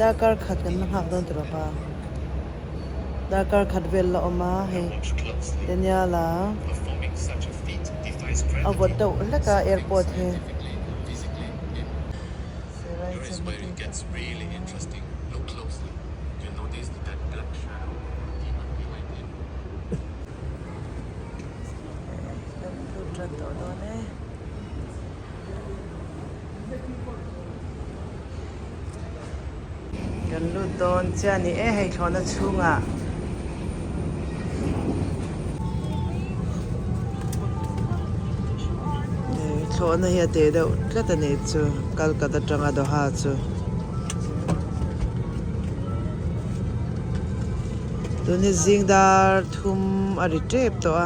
ดาการขัดกันมาหักโดนตัวป่ะดาการขัดเวลละออกมาเฮ้เดี๋ยวนี้ล่ะเอาบทเดาแล้วก็แอร์พอร์ตเฮ้ Here is where it gets really interesting. Look closely. You notice that black shadow demon behind him. กันรูดโดนเจ้านี่ให้ชอนชุ่งอ่ะชอนเฮียเตะเดาก็แต่เนี่ยจูกัลกัตจังอ่ะดอกฮาจูตัวนี้จิงดาร์ทุ่มอะไรเจ็บตัว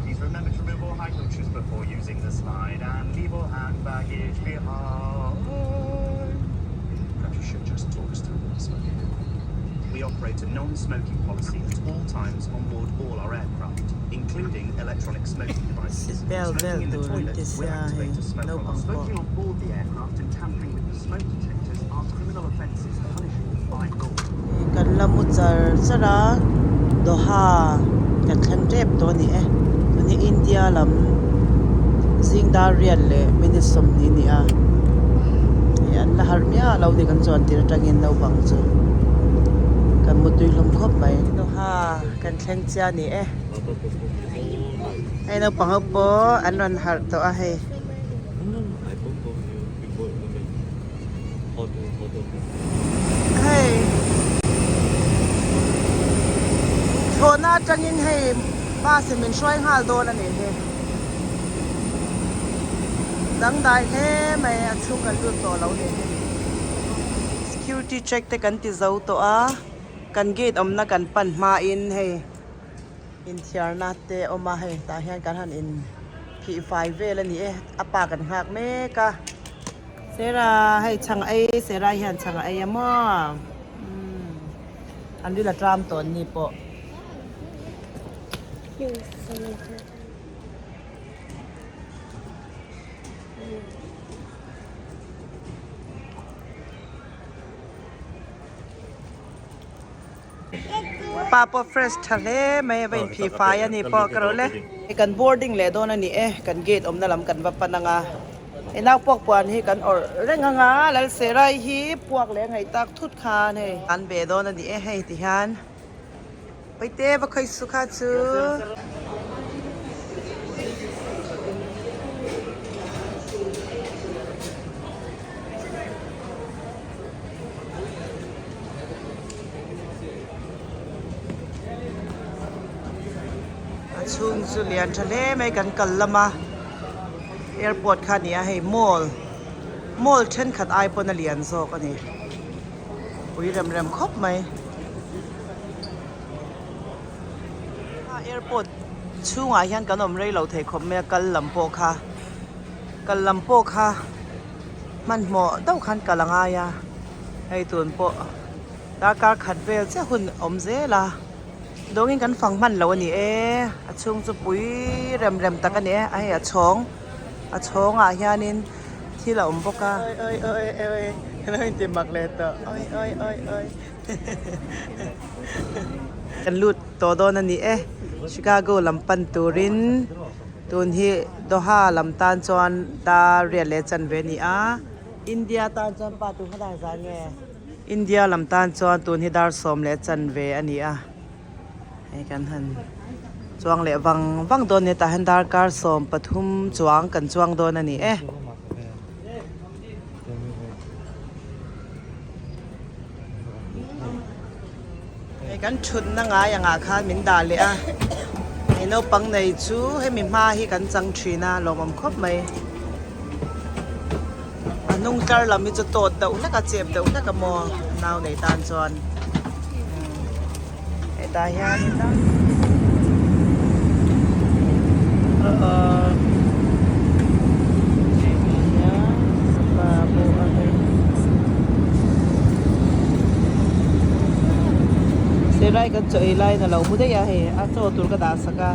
Please remember to remove all high luggage before using the slide and leave all hand baggage behind. Perhaps you should just talk us through this one. We operate a non-smoking policy at all times on board all our aircraft, including electronic smoking devices. Smoking in the toilet will activate a smoke alarm. Smoking on board the aircraft and tampering with the smoke detectors are criminal offences punishable by law. กันละมุจาร์สระโดฮากันขันเจ็บตัวนี้ตัวนี้อินเดียลำซิงดาเรียนเลยมินิสมนี่นี่ยันละฮาร์มียเราเด็กกันจวนตีระจังเงินเราบังจูกันมุตุยลมครบไหมโดฮากันขันเจ้านี่ให้เราปังเอาโปอันนั้นฮาร์ตัวให้ให้โชน่าจังยินให้ป้าเสมินช่วยหาโดนอันนี้เฮ้ดังได้แค่ไม่ชุ่มกันดูตัวเราเนี่ย security check แต่กันติดเจ้าตัวกันเกตอมนักกันปั่นมาอินให้อินเทียร์นัดเตออกมาให้ตาเห็นกันหันอินผีไฟเวลนี่อาปากันหักเมกะเสราให้ช่างไอเสราเห็นช่างไอยามออันนี้ละตรามตัวนี้ปะปาปอเฟรชทะเลไม่เป็นผีไฟอันนี้ปอกระโดดเลยกันบอร์ดิ้งเลยโดนอันนี้กันเกตอมนั่นลำกันวัปนังไอ้นักพวกปวนที่กันเร่งงาแล้วเสไรฮีพวกเลี้ยงให้ตักทุดคาเนี่ยอันเบโดนอันนี้ให้ที่ฮันไปเตะบ่ค่อยสุขาจูชุงสุเลียนทะเลไม่กันกันละมาแอร์พอร์ตคันนี้ให้มอลเช่นขัดไอปนเลียนโซกันนี่อุ้ยเร็มครบไหมแอร์พอร์ตช่วงอาเฮียนกันอมเรย์เราเทคบเมียกันลำโพค่ะกันลำโพค่ะมันเหมาะเต้าคันกันละงายให้ตัวโปดาการขัดเวลเจ้าหุ่นอมเซล่ะโดนกันฟังมันแล้ววันนี้ช่วงจะปุ้ยเร็มตะกันไอ้ช้องเฮียนินที่เราอมพกแล้วเต็มมักเลยต่อกันลุดตัวโดนนั่นนี่ชิคาโกลำปันตูรินตูนที่โดฮาลำตานจวนตาเรียนเลจันเวนีอินเดียตานจวนปาตูขนาดจางไงอินเดียลำตานจวนตูนที่ดาร์สมเลจันเวอันนี้ให้กันหันจวงเลวังโดนเนี่ยแต่หันดาร์การสมปทุมจวงกันจวงโดนอันนี้ให้กันชุดนั่งอย่างข้ามินดาเลยให้เราปังในจูให้มีมาให้กันจังชีน่าลมครบไหมนุ่งการเรามีจะโตดเดาแล้วก็เจ็บเดาแล้วก็มอหนาวในตานจวนไอ้ตาเฮียนี่นะเสร็จไรกันเจอไรนะเราไม่ได้ยาเหรอโจตุลกระดาษสกา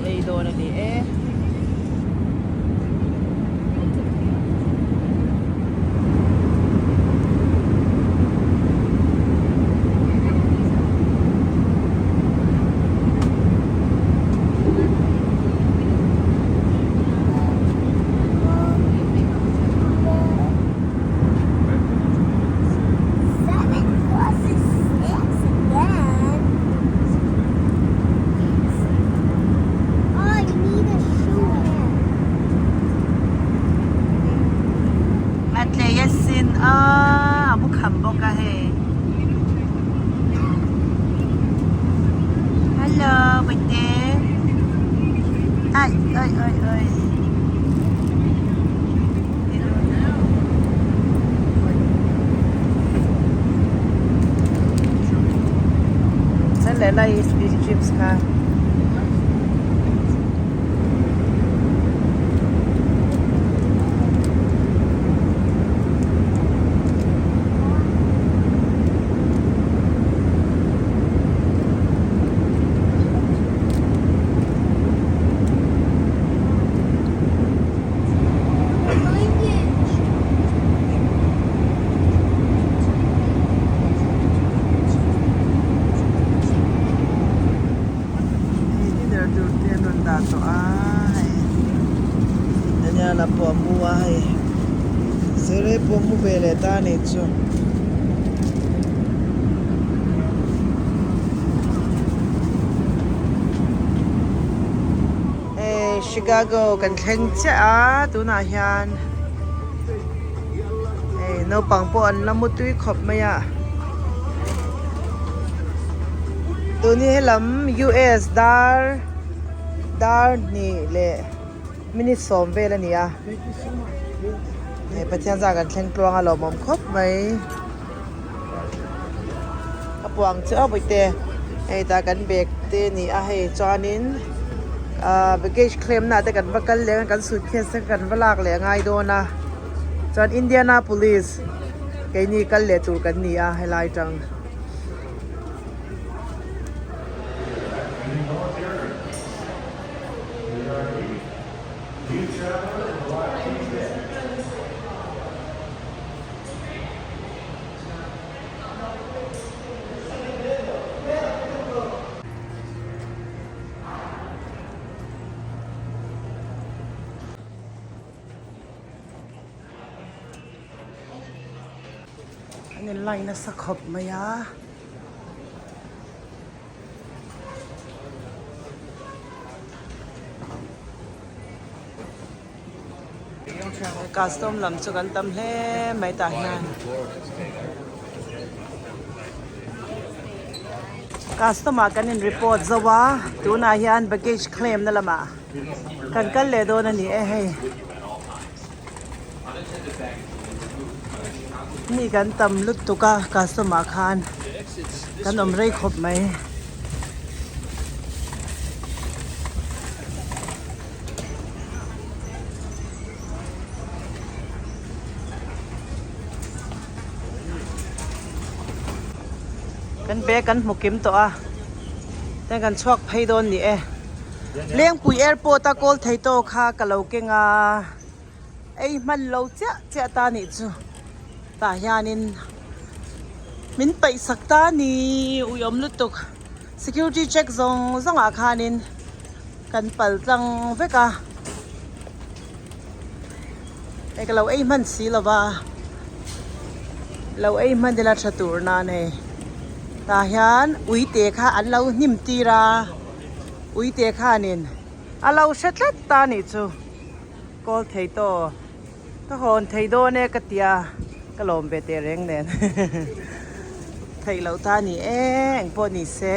เลยโดนอันนี้ เอ้ยเอ้ยเอ้ยนั่นแหละไล่สปีดชิปส์ค่ะdato ay nanya na po muay sere po mu bele tani chu Chicago kan thleng cha a tuna hian no pang po an lamutui khop maya tuni helam US dar ni le minute som ve la nia pathian za kan thleng tlong a lo mom khop mai kapuang cha boite ta kan bek te ni a he chanin baggage claim na te kan bakal le kan suitcase kan walak le ngai do na chan Indianapolis ke ni kal le tur kan ni a helai tang Ang line na sa kop maya. Custom lam chu kan tam hle mai ta hian. Customer kan in report zawa tuna hian baggage claim na lama. Kan kal le do na ni hey. Ni kan tam lut tu ka customer khan kan om rei khop mai kan be kan mukim to a ten kan chhuak phei don ni leng pui airport ta kol thei to kha kalo kenga ei man lo cha ta ni chu ta hianin min pai sakta ni uyom lutuk security check zong a khanin kan pal tlang veka ekalo ei man si lova lo ei man dela thatur na ne ta hian uite kha an lo nim tira uite khanin alo shetlat ta ni chu kol thei to ta hon thei do ne katia kalom be te reng nen thei lo ta ni eng po ni se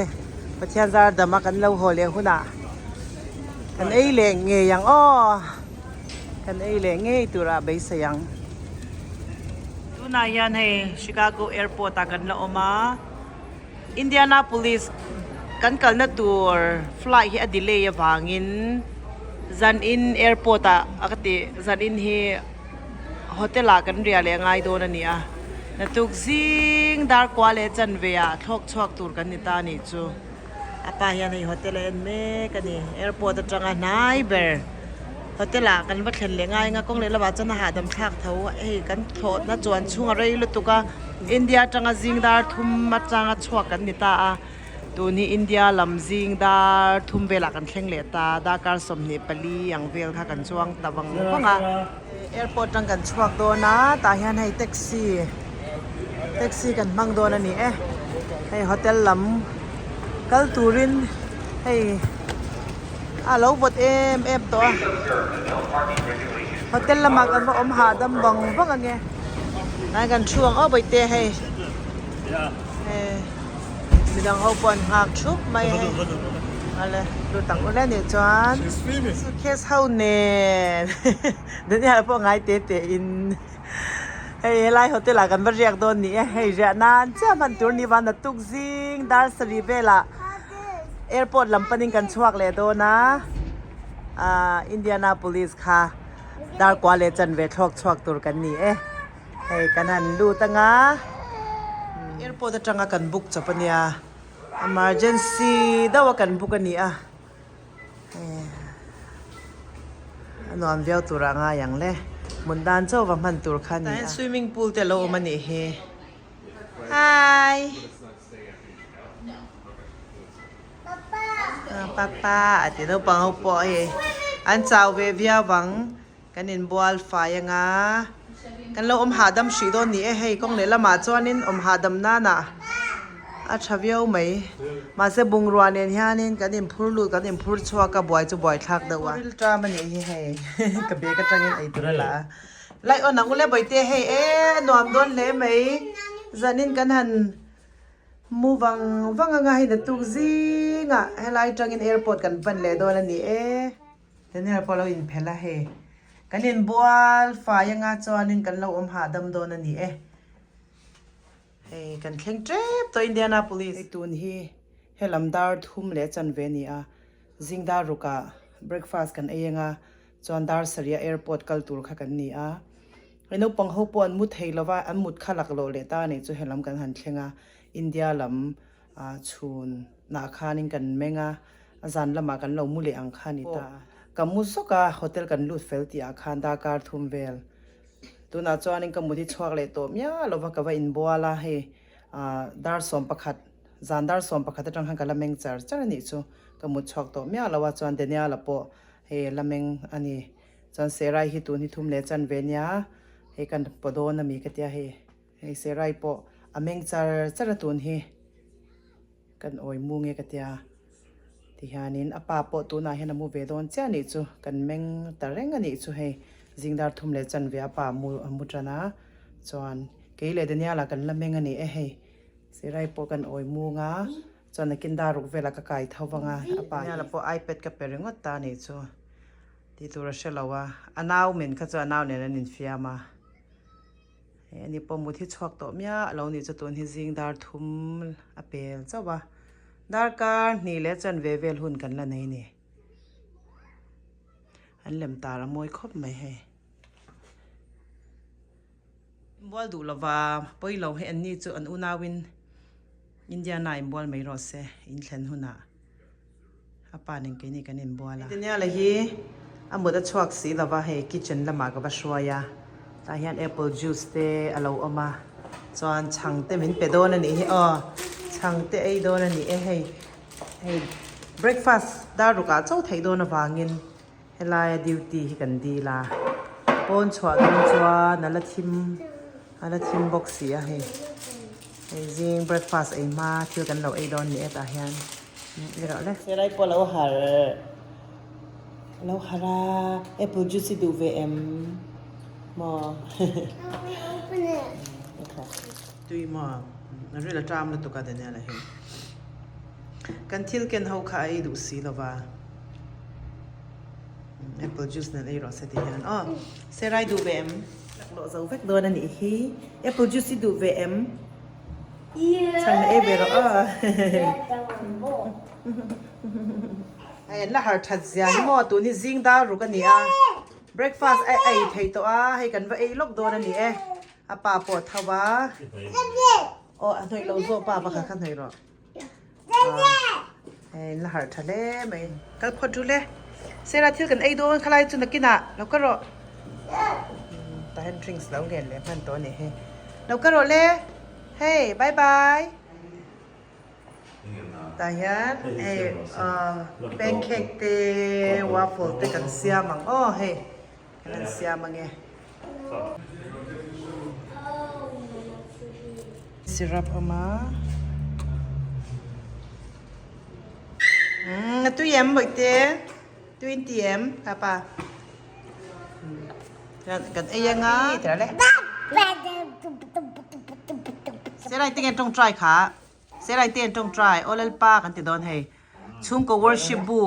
pathian zar dama kan lo hole huna kan ei le nge yang o kan ei le nge tura be sayang tuna yan he Chicago airport ta kan la oma Indianapolis kan kal na tour flight hi a delay awangin zan in airport a akati zan in hi hotel a kan ria le ngai do na ni a na tuk zing dar kwale chan ve a thok chhuak tur kan ni ta ni chu apa hian hei hotel en me kani airport atanga nai ber hotel a kan va thlen le ngai nga kong le lawa chana ha dam thak tho hei kan thot na chuan chunga rei lu tuka India tanga zing dar thum ma changa chhuak kan ni ta a tu ni India lam zing dar thum vela kan thleng le ta da kar som ni pali ang vel kha kan chuang tawang panga airport tang kan chuak do na ta hian hei taxi kan mang do na ni hei hotel lam kal turin hei alo bot em to hotel lama kan ba om ha dam bang bang ange nai kan chuang o bai te hei midang ho pon hak chup mai hei อะไรดูต่างคนแรกเนี่ยจวน She's streaming. สุดแค่เท่าเนนเดี๋ยวนี้พวกไงเตะอินเฮ้ยไล่เขาเตะหลักันมาเรียกโดนนี่เฮ้ยเรียนนานเจ้ามันตัวนี้วันนั้นตุกซิงดาร์สรีเวล่ะแอร์พอร์ตลำปนิงกันชวกเลยโดนนะอินเดียนาโพลิสค่ะดาร์กว่าเลจันเวทชวกตัวกันนี่เฮ้ยกันนั้นดูตั้งแอร์พอร์ตจังกันบุกจับเนี่ย emergency ดาวกันบุกกันนี่นอนเวียวตัวร่างอย่างเล่มุนดานเจ้าว่ามันตัวคันนี่ swimming pool แต่เรามันนี่เฮ hi ป้าอาทิตย์เราปังเอาปอยอันเจ้าเวียวังกันนินบัวไฟยังไงกันเราหาดำสีโดนนี่เฮ้ยกงเลยละมาจวนนินหาดำน่าน่ะอาชเวียวไหมมาเสบุงรัวเนียนฮานินกันนินพูดลูกันนินพูดชัวกับบอยจะบอยทักเดว่าริลตรามันนี่เฮ้ยกับเบียก็จังเงินไอตัวละไล่อ่อนนังกูเล่บอยเตะเฮ้ยนวมโดนเล่ไหมจันนินกันหันมูวังง่ายๆแต่ตุกซิงอ่ะให้ไล่จังเงินแอร์พอร์ตกันเป็นเลยโดนนี่เดี๋ยวนี้พอเราอินเพลละเฮกันนินบัวไฟยังไงจวนนินกันเราหาดำโดนนี่เฮ้กันเคร่งเจ็บตัวอินเดียนาโพลิสไอตัวนี้เฮลัมดาร์ทุ่มเละจันเวนีซิงดารุกะเบรคฟาสต์กันยังจวนดาร์สเรียแอร์พอร์ตกัลตูร์ค่ะกันนี่ไอ้นกปังหัวปอนมุดเฮลว่าอันมุดขลักโลเลต้าเนี่ยจะเฮลัมกันหันเชงอินเดียลำชูนนาคานิกันเมงอาจารย์ละมากันเรามุเลอังคานิตากัมุสกาโฮเทลกันลูดเฟลตีอาคารดาการทุ่มเวลตัวน่าจวนนี่ก็มุดที่ชวกเลยตัวเมียเราว่ากับว่าอินบัวละให้ดาร์สอมประคัดจานดาร์สอมประคัดจังหันกันละเมงจาร์จานนี่จูก็มุดชวกตัวเมียเราว่าจวนเดียละปอให้ละเมงอันนี้จวนเซรัยฮิตุนี่ทุ่มเลจันเวียให้กันปอโดนมีกันเดียให้เซรัยปออเมงจาร์จานตุนให้กันโอยมุงเงกันเดียที่ฮานินอปาปอตัวน่าเห็นมูเวดอนเจ้านี่จูกันเมงตะเร่งกันนี่จูให้จิงดาร์ทุ่มเลจันเวียป่ามุจนาจวนเกยเลเดเนียละกันละเมงอันนี้เฮ้เสไรปอกันโอยมูงาจวนนักินดารุกเวลากะไก่เท่าวังป่าเนี่ยละปอไอเป็ดกับเปริงอตานี่จูที่ตัวเราเชลว่าอันนาวเหม็นข้าจวนนาวเนี่ยนินฟิอามาอันนี้ปอมุที่ชอกตัวเมียเรานี่จะตัวที่จิงดาร์ทุ่มอเปลเจ้าว่าดาร์การนี่เลจันเวเวลหุ่นกันละไหนนี่อันเล่มตาละมวยครบไหมให้บัวดูละว่าปอยเราให้อันนี้จูอันอุนาวินอินเดียนายบัวไม่รอดเสียอินเทนหุน่ะอาปานึงกันนี่กันนินบัวละทีนี้อะไรฮีอามุดชวกสีละว่าให้คิทเช่นละมากกับชัวยาตาเห็นแอปเปิลจูสเตอเราเอามาจวนช่างเต็มเห็นเป็ดโดนนี่ช่างเตะไอโดนนี่ให้เบรคฟาสต์ดารุกาเจ้าไทยโดนวางินให้ลายดิวตี้กันดีละปนชัวดนชัวนั่นละทิมบ็อกซี่ให้จิงเบรคฟาสต์ไอมาเที่ยวกันเราไอโดนนี่ตาเห็นนี่เราเลยเสร็จแล้วพอเราหาแอปเปิลจูซี่ดูVMมอตุยมานั่นเรื่องจามแล้วตุกาเดนเนี่ยอะไรเห็นกันทิลกันเขาขายดูสีละว่าแอปเปิลจูสนั่นไอ้รสเดียนเซรายดูVMเราจะเวกโดนอันนี้ฮีแอปเปิลจูซี่ดู VM ใช่ไหมเอเบโรไอ้ละหาทัดเสียงมอตัวนี้ซิงดารุกันเนี่ยbreakfast ไอ้ไทยตัวให้กันว่าไอ้ลบโดนอันนี้อาป่าปวดทว่าโอ้อันนี้เราโซ่ป่าปะค่ะขั้นไหนหรอไอ้ละหาทะเลไหมก็พอดูเลยเสร็จแล้วเที่ยวกันไอ้โดนใครจุนกินอ่ะแล้วก็รอแต่เห็นดริงส์แล้วเรียนเลยมันตัวนี้แล้วก็รอเลยเฮ้บายบายแต่ยันแป้งเค้กเตวาฟเฟิลเตกันเสียมังเฮ้กันเสียมังซิรัปออกมาตู้เย็นบ่อยเตตู้อินเตียมค่ะป่ะกันไอ้ยังไงเดี๋ยวเลยเสียไรเตียนตรงใจค่ะเสียไรเตียนตรงใจโอเลลป้ากันติดโดนให้ chung ko worship bu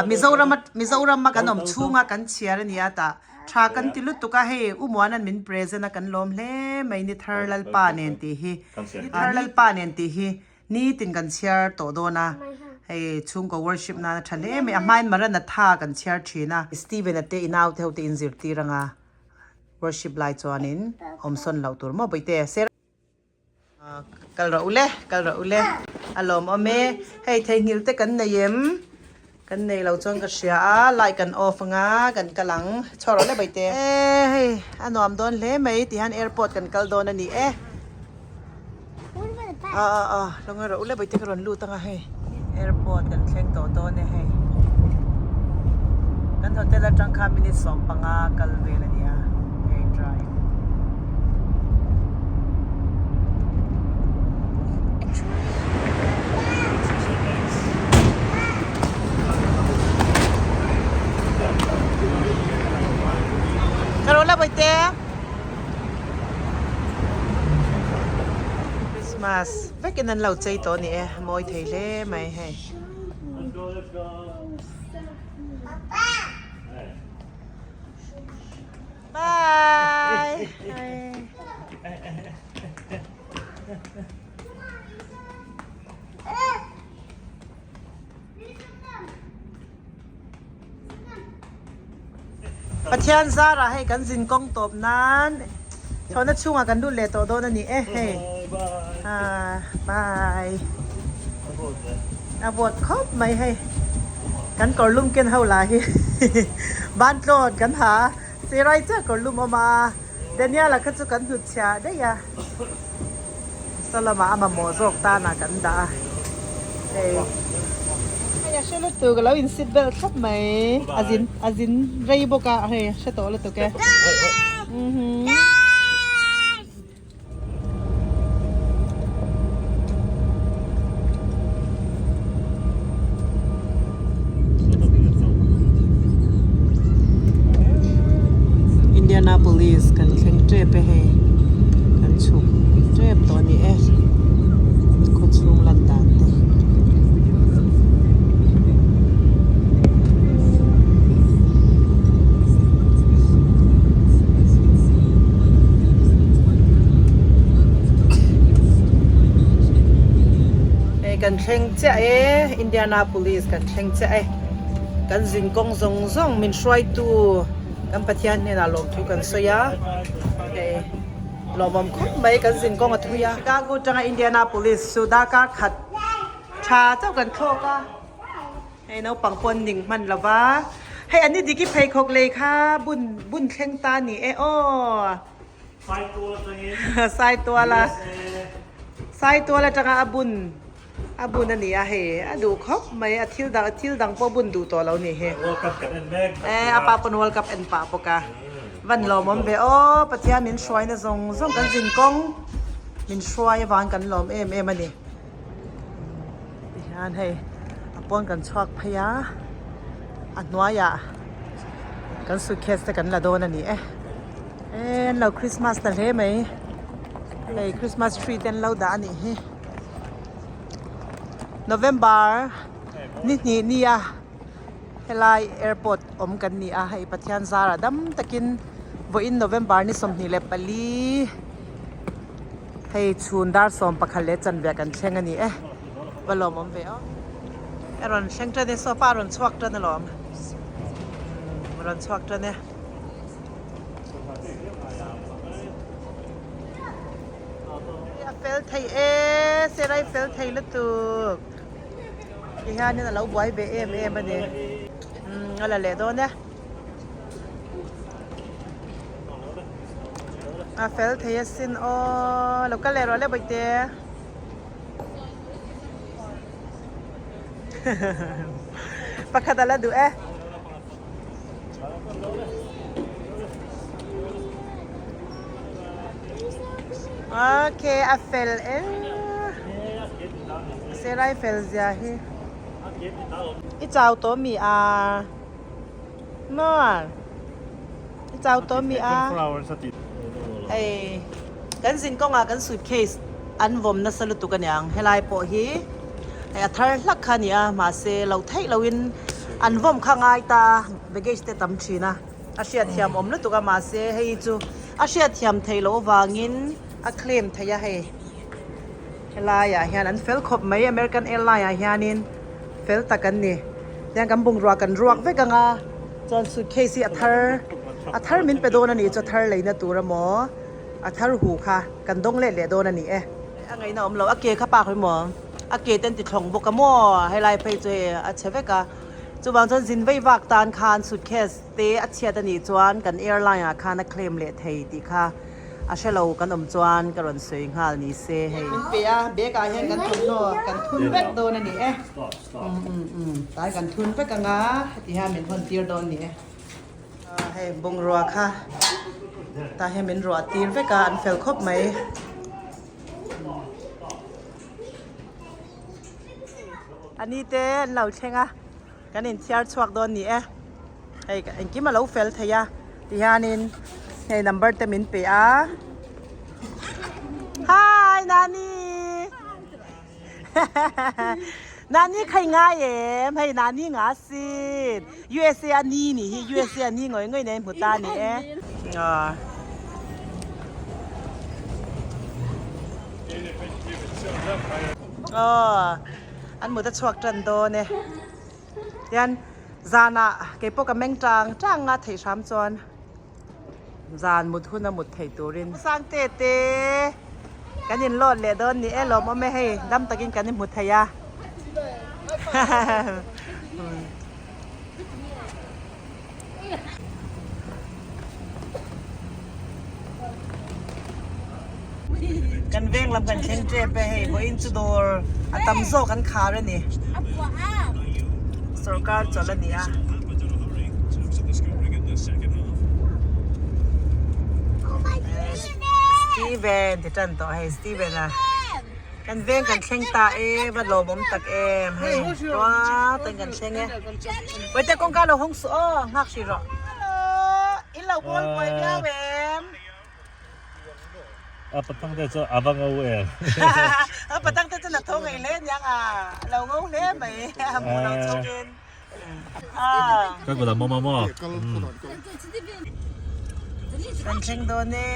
Mizoram ma kanom chunga kan chiar ni ata tha kan tilut tu ka he umwan an min present kan lom hle mai ni tharlal pa nen ti hi ni tharlal pa nen ti hi ni tin kan chiar to do na hey chung ko worship na thale me amai maran na tha kan chiar thina Steven ate inaw the te inzir ti ranga worship lai chuanin omson lautur mo boite ser kalra ule alom ome hey thei ngil te kan nayem kan nei lo chong ka sia lai kan off nga kan kalang choro le boite hey anom don le mai ti han airport kan kal don ani longa ro ule boite karon lu tanga hey airport kan thleng to to ne hey kan hotel atang kha minute som panga kalvel ania hey drive Karola boite Christmas vekinan lau chei to ni moi theile mai he Bye Pathian Zara hay kan zin kong top nan chona chunga kan du le to do na ni hey bye abot khop mai hay kan kor lum ken hau la hi ban tlot kan ha si rai cha kor lum ama denia la khachu kan hu cha de ya salama ama mo zok ta na kan da hey ya shelo tu ga lo in seat belt khop mai azin rei boka he she to le to ke Indianapolis kan thleng trip he kan chu trip to ni ko chung lan dan te kan thleng che Indianapolis kan thleng che kan zin kong zong min shwai tu kan pathian ne na lom thu kan soya lomam khop mai kan zin kong athuya Chicago tanga Indianapolis sudaka khat cha chau kan thoka hey no pangpon ning man lawa hey ani diki phei khok le kha bun thleng ta ni saiตัวla tanga abun na ni he adu khop mai athil dang po bun du to lo ni he World Cup kan en meg apa pon World Cup en pa poka van lom om be pathian min shwai na zong kan jin kong min shwai van kan lom em ani han hey apon kan chwak phaya anwaya kan suitcase kan la don ani lo Christmas ta le mai hey Christmas tree ten lo da ani he November ni ya helai airport om kan ni a hai pathian Zara dam takin vo in November ni som ni le pali hei chun dar som pakhale chan bia kan thleng ani balom om ve eron sengtra de sofa ron chwak tra na lom ron chwak tra ne ya fel thai serai fel thai lu tu ihan ni na lau boy be em ani ala le do ne a fel thai sin lo ka le ro le boite pakadala du okay a fel serai fel zia hi I chào to mi non I chào to mi ai kan sin ko nga kan suitcase an vom na salutu kan yang helai po hi ไอ้อัธร์ลักขันเนี่ยมาเซเราไทยเราอินอันว่มข้างไอตาเบเกสเตตัมชีนะอาเซียเทียมอมนุตุกมาเซให้จูอาเซียเทียมไทยเราวางินอาเคลมไทยให้ลายอ่ะเฮียนั้นเฟลคบไหมอเมริกันแอร์ไลน์อ่ะเฮียนินเฟลตะกันนี่ยังกำบุงรัวกันรวกเวกังอ่ะจนสุดเคซีอัธร์มินไปโดนนี่จะอัธร์เลยนะตัวละหมออัธร์หูค่ะกันดงเล่เลยโดนนี่อันไงนะอมเราอาเกะข้าปากเลยหมออาเกะเต้นติดของบกกะมั่วให้ลายไปเจออาเชฟกะจูบางจนสินไว้วักตานคานสุดแค่เตะอาเชียตันนี่จวนกันแอร์ไลน์อ่ะคานักเคลมเละไทยดีค่ะอาเชเรากันจวนกันวันสวยงามนี่เซ่ให้เป็นเปียเบกาเห็นกันทุนโนกันทุนแวกโดนนี่ตายกันทุนไปกังอ่ะที่ฮะเป็นคนตีร์โดนนี่ให้บงรัวค่ะตาให้เป็นรัวตีร์ไปกันเฟลครบไหมอันนี้เต้นเราเชงอ่ะกันเห็นเชียร์ชวกโดนนี่ไอ้ไอ้กิมมาเราเฟลเทียที่ฮานินไอ้ number เต็มินเปีย Hi นานี่ นานี่ใครง่ายให้นานี่ง่าสิ USA อันนี้นี่ USA อันนี้ง่อยในหัวตานี่อันมือตะชวกจันโดเนี่ยยันจานะเก็บพวกกับแมงจางงาเทชามจวนจานมุดหุ่นมุดไถตัวรินสร้างเตเตกันยินโลดเลยโดนนี่ลมไม่ให้ดำตะกินกันนี่มุดไทยากันเว้งลำกันเชงเจไปให้บ่อินจูโดร์อัตมโซกันขาเลยนี่สโลการจอดแล้วนี่สตีเวนที่จันต่อให้สตีเวนนะกันเว้งกันเชงตาบัดโลมตักให้ตัวตึงกันเชงไว้แต่กงการเราห้องสงักสิรออินเราบอลไปเบี้ยเวมpetang teh so abang ngau petang teh nak thong ngai len yang lau ngau le mai mu lau chongin Các bạn mò mò kan cheng do ne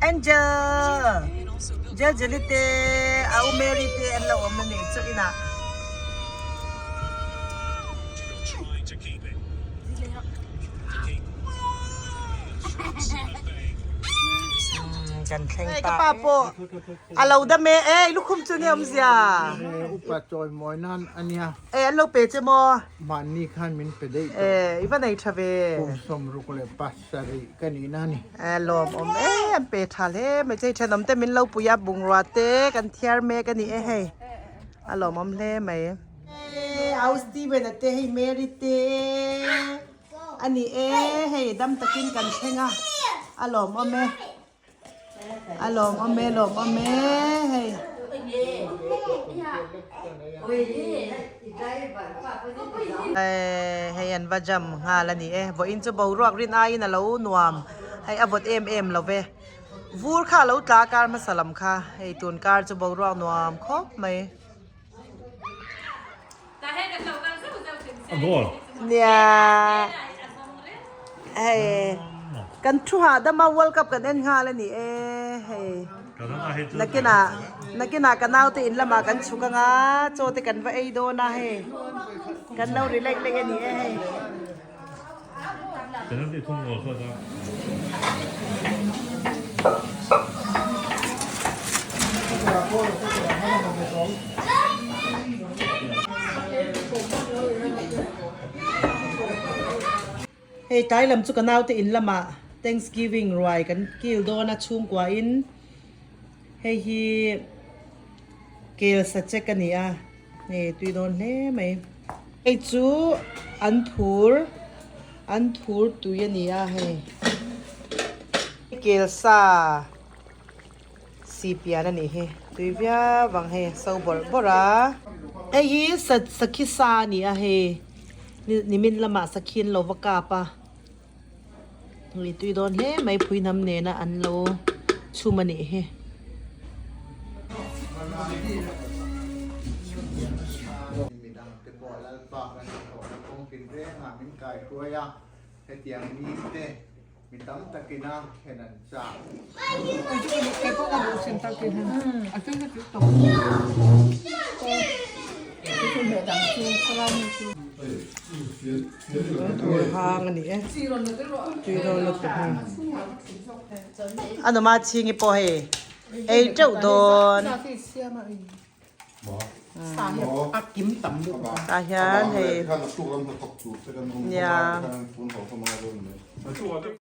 Angel jelite au merite en lau om ne chu inaกันแข่งตาป้าโปเราดเมลูกคุมจุเนี่ยมเสียอุปจอยมอยนั่นอันเนี้ยเราเปจมอบ้านนี้ขันมินไปได้อีวันไหนทเวสมรุกเลยปัสสริกันนี่นั่นนี่ลมเปทาเลไม่ใช่ฉนมแต่มินเราปุยบุงรัตกันเทียร์เมกันนี่ให้ลมเล่ไหมเอาสตีเวนเตให้เมริเตอันนี้ให้ดำตะกินกันเช่งลมเมลมเมให้อันว่าจำงาละนี่บ่อินจะบ่รอกรินไอน่ะเราหนวมให้อวดเราเววูรค่ะเราตาการมาสลัมค่ะให้ตุนการจะบ่รอกหนวมครบไหมเนี่ยกันชัวดมาเวิลด์คัพกันเอ็นงาละนี่นักกินากันเอาตีนละมากันชุกงาโจติกันว่าโดนะกันเอาดิเล็กนี่Jangan ditunggu saja. ใจลำสุกันเอาตีนละมา Thanksgiving รวยกันกิลโดนะชุ่มกว่าอินฮีเกลสัจเจกันนี่ตุยโดนเล่ไหมจูอันทูร์ตุยนี่เกลซาซีเปียนั่นนี่ตุยวิ่งวังซาบอร์บอระฮีสักคิซานี่นี่มินละมาสักคินโลวกาปะนี่ตุยโดนเล่ไม่พูดน้ำเนนะอันโลชูมันนี่ ตัวอยางไอเตียงมีเต้มีตั้งตะกินะแค่นั้นจ้า ano ma chi ngi po he ei chau don ta hian he Kan du stora de här toppstort, så kan de Ja. kan få en sån som man har vunnit.